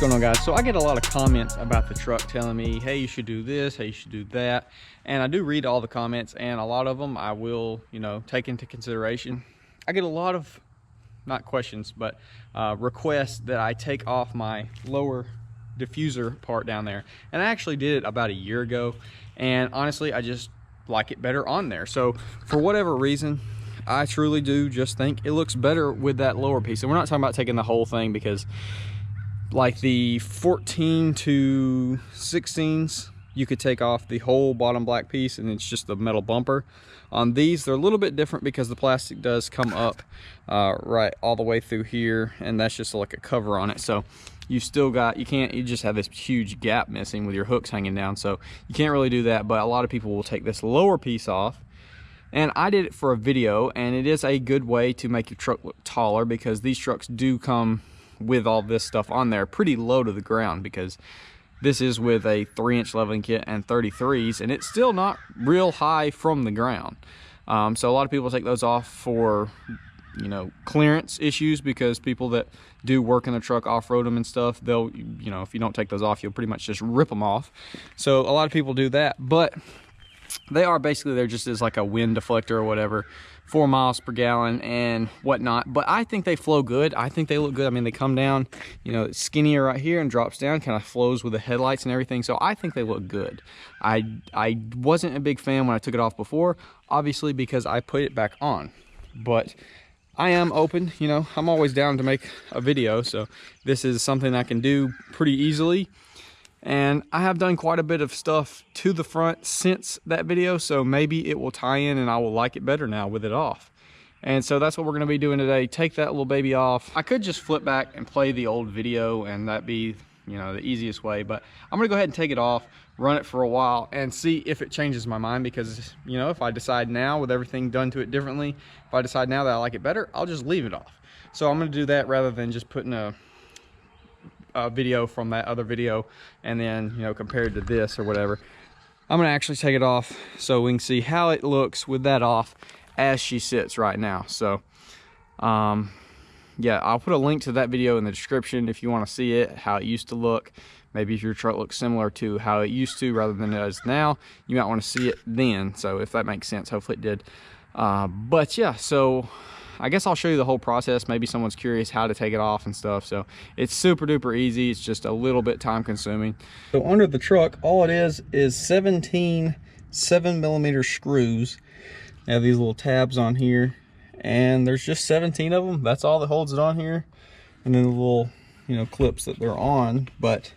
going on, guys? So I get a lot of comments about the truck telling me, hey, you should do this, hey, you should do that. And I do read all the comments, and a lot of them I will, take into consideration. I get a lot of, not questions, but requests that I take off my lower diffuser part down there. And I actually did it about a year ago, and honestly, I just like it better on there. So for whatever reason, I truly do just think it looks better with that lower piece. And we're not talking about taking the whole thing, because like the 14 to 16s, you could take off the whole bottom black piece and it's just the metal bumper. On these, they're a little bit different because the plastic does come up right all the way through here, and that's just like a cover on it. So you still got, you just have this huge gap missing with your hooks hanging down, so you can't really do that. But a lot of people will take this lower piece off, and I did it for a video, and it is a good way to make your truck look taller, because these trucks do come with all this stuff on there pretty low to the ground, because this is with a 3-inch leveling kit and 33s, and it's still not real high from the ground. So a lot of people take those off for clearance issues, because people that do work in the truck, off-road them and stuff, they'll, if you don't take those off, you'll pretty much just rip them off. So a lot of people do that, but they are basically, they're just as like a wind deflector or whatever, 4 miles per gallon and whatnot. But I think they flow good. I think they look good. I mean, they come down, it's skinnier right here and drops down, kind of flows with the headlights and everything. So I think they look good. I wasn't a big fan when I took it off before, obviously, because I put it back on. But I am open, I'm always down to make a video. So this is something I can do pretty easily. And I have done quite a bit of stuff to the front since that video, so maybe it will tie in and I will like it better now with it off. And so that's what we're going to be doing today. Take that little baby off. I could just flip back and play the old video, and that'd be the easiest way, but I'm gonna go ahead and take it off, run it for a while, and see if it changes my mind. Because if I decide now, with everything done to it differently, if I decide now that I like it better, I'll just leave it off. So I'm gonna do that rather than just putting a video from that other video and then compared to this or whatever. I'm gonna actually take it off so we can see how it looks with that off as she sits right now. So yeah, I'll put a link to that video in the description if you want to see it, how it used to look. Maybe if your truck looks similar to how it used to rather than it does now, you might want to see it then. So if that makes sense, hopefully it did. But yeah, so I guess I'll show you the whole process. Maybe someone's curious how to take it off and stuff. So it's super duper easy. It's just a little bit time consuming. So under the truck, all it is 17 7mm screws. They have these little tabs on here, and there's just 17 of them. That's all that holds it on here. And then the little, clips that they're on, but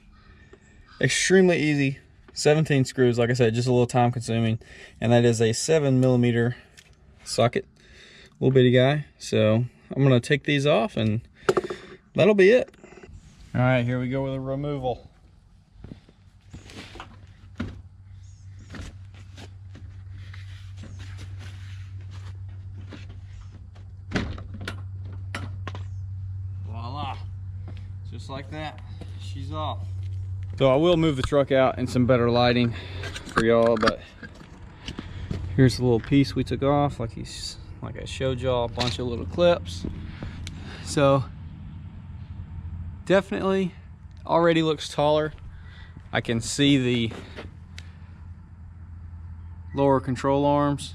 extremely easy. 17 screws, like I said, just a little time consuming. And that is a 7mm socket. Little bitty guy. So I'm gonna take these off and that'll be it. All right, here we go with a removal. Voila, just like that, she's off. So I will move the truck out in some better lighting for y'all, but here's the little piece we took off. Like I showed y'all, a bunch of little clips. So definitely already looks taller. I can see the lower control arms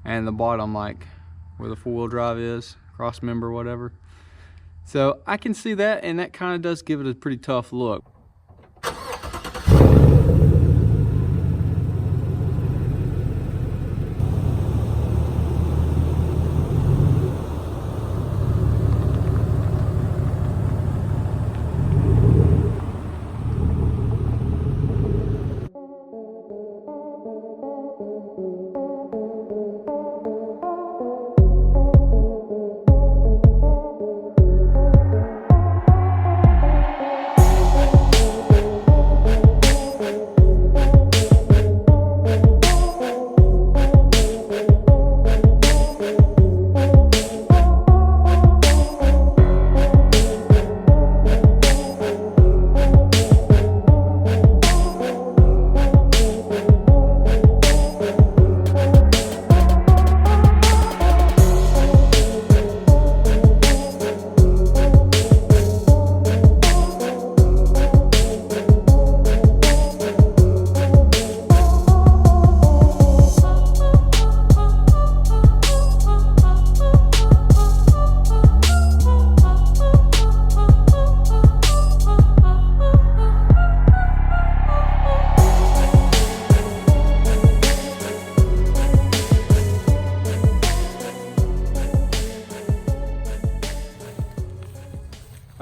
and the bottom, like where the 4-wheel drive is, cross member, whatever. So I can see that, and that kind of does give it a pretty tough look.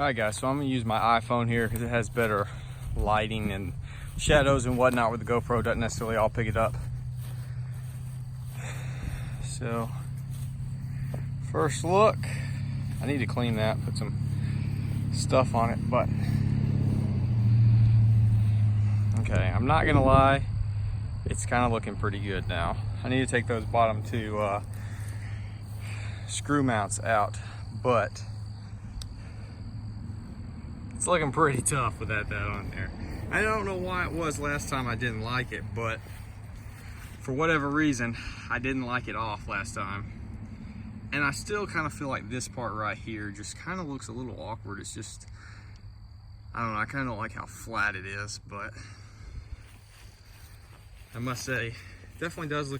Alright guys, so I'm gonna use my iPhone here because it has better lighting and shadows and whatnot, where the GoPro doesn't necessarily all pick it up. So first look, I need to clean that, put some stuff on it, but okay, I'm not gonna lie, it's kind of looking pretty good now. I need to take those bottom two screw mounts out, but it's looking pretty tough with that on there. I don't know why it was last time I didn't like it, but for whatever reason, I didn't like it off last time. And I still kind of feel like this part right here just kind of looks a little awkward. It's just, I don't know, I kind of don't like how flat it is, but I must say, it definitely does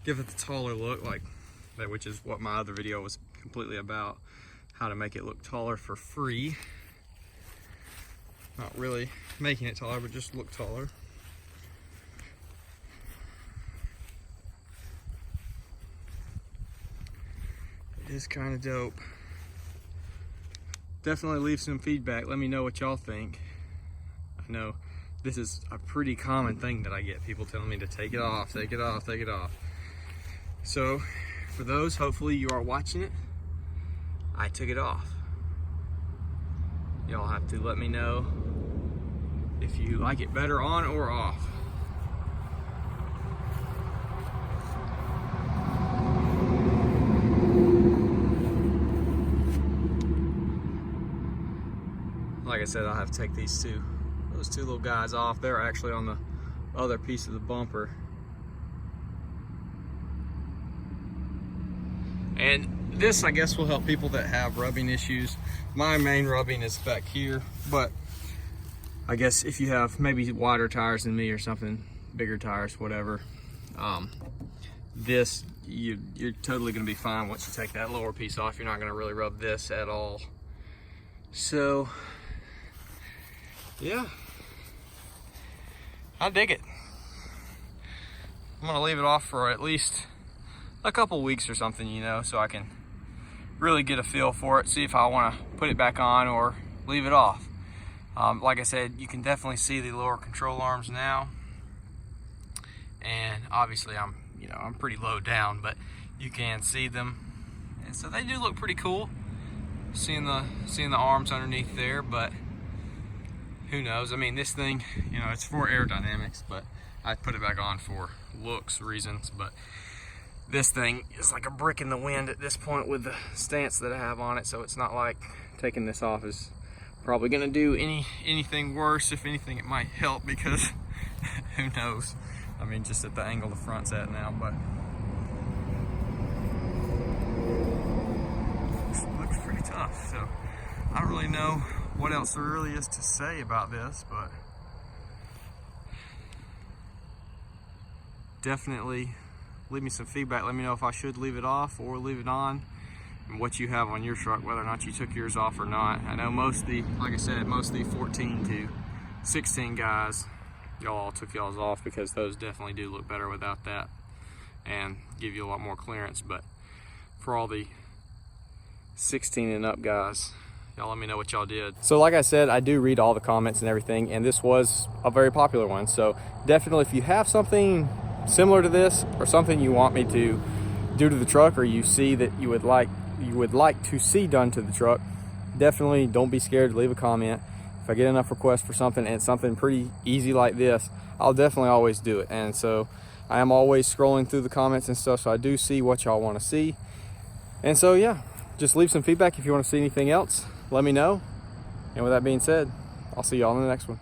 give it the taller look, like that, which is what my other video was completely about, how to make it look taller for free. Not really making it taller, but just look taller. It is kind of dope. Definitely leave some feedback. Let me know what y'all think. I know this is a pretty common thing that I get, people telling me to take it off, take it off, take it off. So for those, hopefully you are watching it, I took it off. Y'all have to let me know if you like it better on or off. Like I said, I'll have to take those two little guys off. They're actually on the other piece of the bumper. And this, I guess, will help people that have rubbing issues. My main rubbing is back here, but I guess if you have maybe wider tires than me or something, bigger tires, whatever, this, you're totally gonna be fine once you take that lower piece off. You're not gonna really rub this at all. So, yeah, I dig it. I'm gonna leave it off for at least a couple weeks or something, you know, so I can really get a feel for it, see if I want to put it back on or leave it off. Like I said, you can definitely see the lower control arms now, and obviously I'm pretty low down, but you can see them, and so they do look pretty cool. Seeing the arms underneath there, but who knows? I mean, this thing, it's for aerodynamics, but I put it back on for looks reasons. But this thing is like a brick in the wind at this point with the stance that I have on it, so it's not like taking this off is probably gonna do anything worse. If anything, it might help, because who knows? I mean, just at the angle the front's at now, but it looks pretty tough. So I don't really know what else there really is to say about this, but definitely leave me some feedback. Let me know if I should leave it off or leave it on, and what you have on your truck, whether or not you took yours off or not. I know most of the, like I said, most of the 14 to 16 guys, y'all took y'all's off, because those definitely do look better without that and give you a lot more clearance. But for all the 16 and up guys, y'all let me know what y'all did. So like I said, I do read all the comments and everything, and this was a very popular one. So definitely, if you have something similar to this, or something you want me to do to the truck, or you see that you would like to see done to the truck, definitely don't be scared to leave a comment. If I get enough requests for something, and it's something pretty easy like this, I'll definitely always do it. And so I am always scrolling through the comments and stuff, so I do see what y'all want to see. And so yeah, just leave some feedback. If you want to see anything else, let me know. And with that being said, I'll see y'all in the next one.